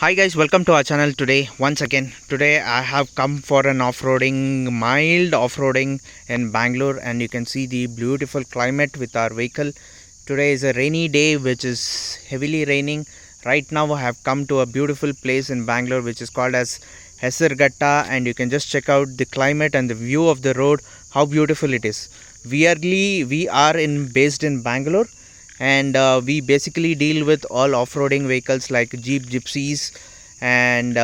Hi guys, welcome to our channel today. Once again, today I have come for an mild off-roading in Bangalore, and you can see the beautiful climate with our vehicle. Today is a rainy day which is heavily raining. Right now I have come to a beautiful place in Bangalore which is called as Hesargatta, and you can just check out the climate and the view of the road, how beautiful it is. We are based in Bangalore, and we basically deal with all off-roading vehicles like Jeep, Gypsies and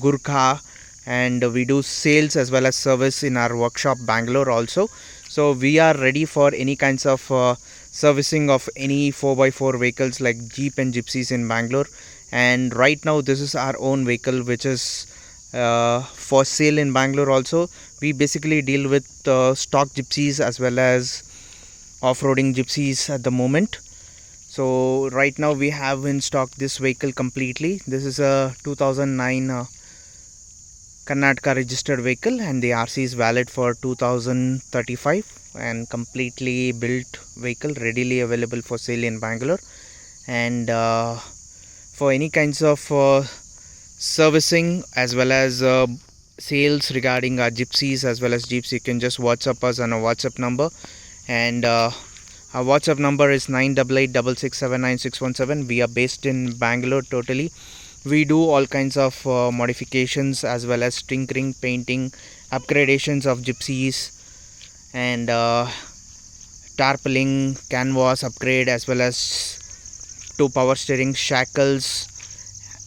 Gurkha, and we do sales as well as service in our workshop Bangalore also. So we are ready for any kinds of servicing of any 4x4 vehicles like Jeep and Gypsies in Bangalore. And right now this is our own vehicle which is for sale in Bangalore also. We basically deal with stock Gypsies as well as off-roading Gypsies at the moment. So right now we have in stock this vehicle completely. This is a 2009 Karnataka registered vehicle, and the RC is valid for 2035, and completely built vehicle readily available for sale in Bangalore. And for any kinds of servicing as well as sales regarding our Gypsies as well as Jeeps, you can just WhatsApp us on a WhatsApp number. And our WhatsApp number is 9886679617. We are based in Bangalore totally. We do all kinds of modifications as well as tinkering, painting, upgradations of Gypsies, and tarpaulin, canvas upgrade, as well as 2 power steering, shackles,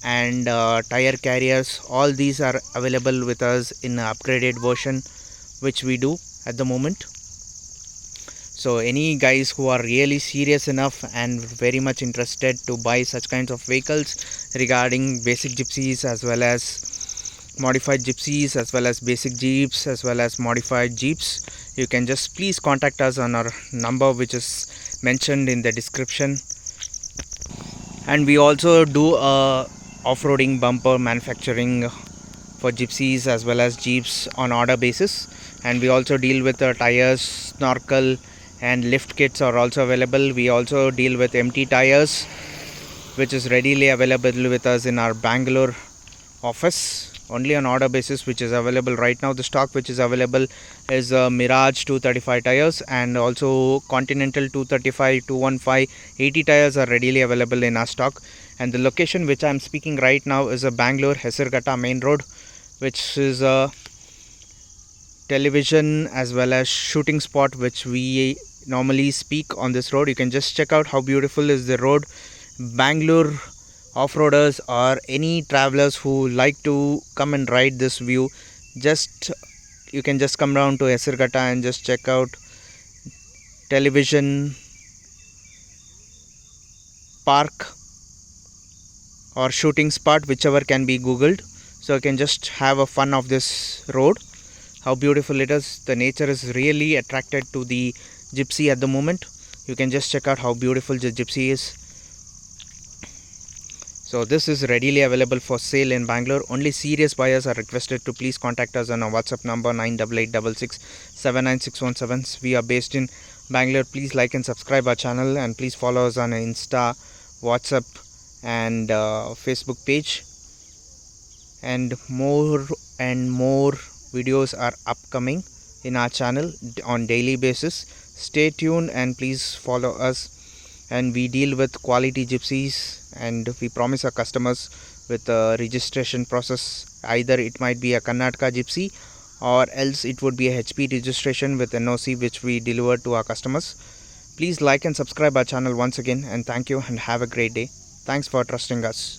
and tire carriers. All these are available with us in an upgraded version which we do at the moment. So any guys who are really serious enough and very much interested to buy such kinds of vehicles regarding basic Gypsies as well as modified Gypsies as well as basic Jeeps as well as modified Jeeps, you can just please contact us on our number which is mentioned in the description. And we also do off-roading bumper manufacturing for Gypsies as well as Jeeps on order basis. And we also deal with tires, Snorkel, and lift kits are also available. We also deal with empty tires which is readily available with us in our Bangalore office only on order basis, which is available right now. The stock which is available is Mirage 235 tires, and also Continental 235, 215, 80 tires are readily available in our stock. And the location which I am speaking right now is a Bangalore Hesargatta main road, which is a television as well as shooting spot which we normally speak on this road. You can just check out how beautiful is the road. Bangalore off-roaders or any travelers who like to come and ride this view, you can just come down to Hesargatta and just check out television park or shooting spot, whichever can be googled. So you can just have a fun of this road, how beautiful it is. The nature is really attracted to the Gypsy at the moment. You can just check out how beautiful the Gypsy is. So this is readily available for sale in Bangalore. Only serious buyers are requested to please contact us on our WhatsApp number 9886679617. We are based in Bangalore. Please like and subscribe our channel, and please follow us on Insta, WhatsApp, and Facebook page. And more videos are upcoming in our channel on daily basis. Stay tuned and please follow us. And we deal with quality Gypsies, and we promise our customers with a registration process. Either it might be a Karnataka Gypsy or else it would be a HP registration with NOC which we deliver to our customers. Please like and subscribe our channel once again, and thank you and have a great day. Thanks for trusting us.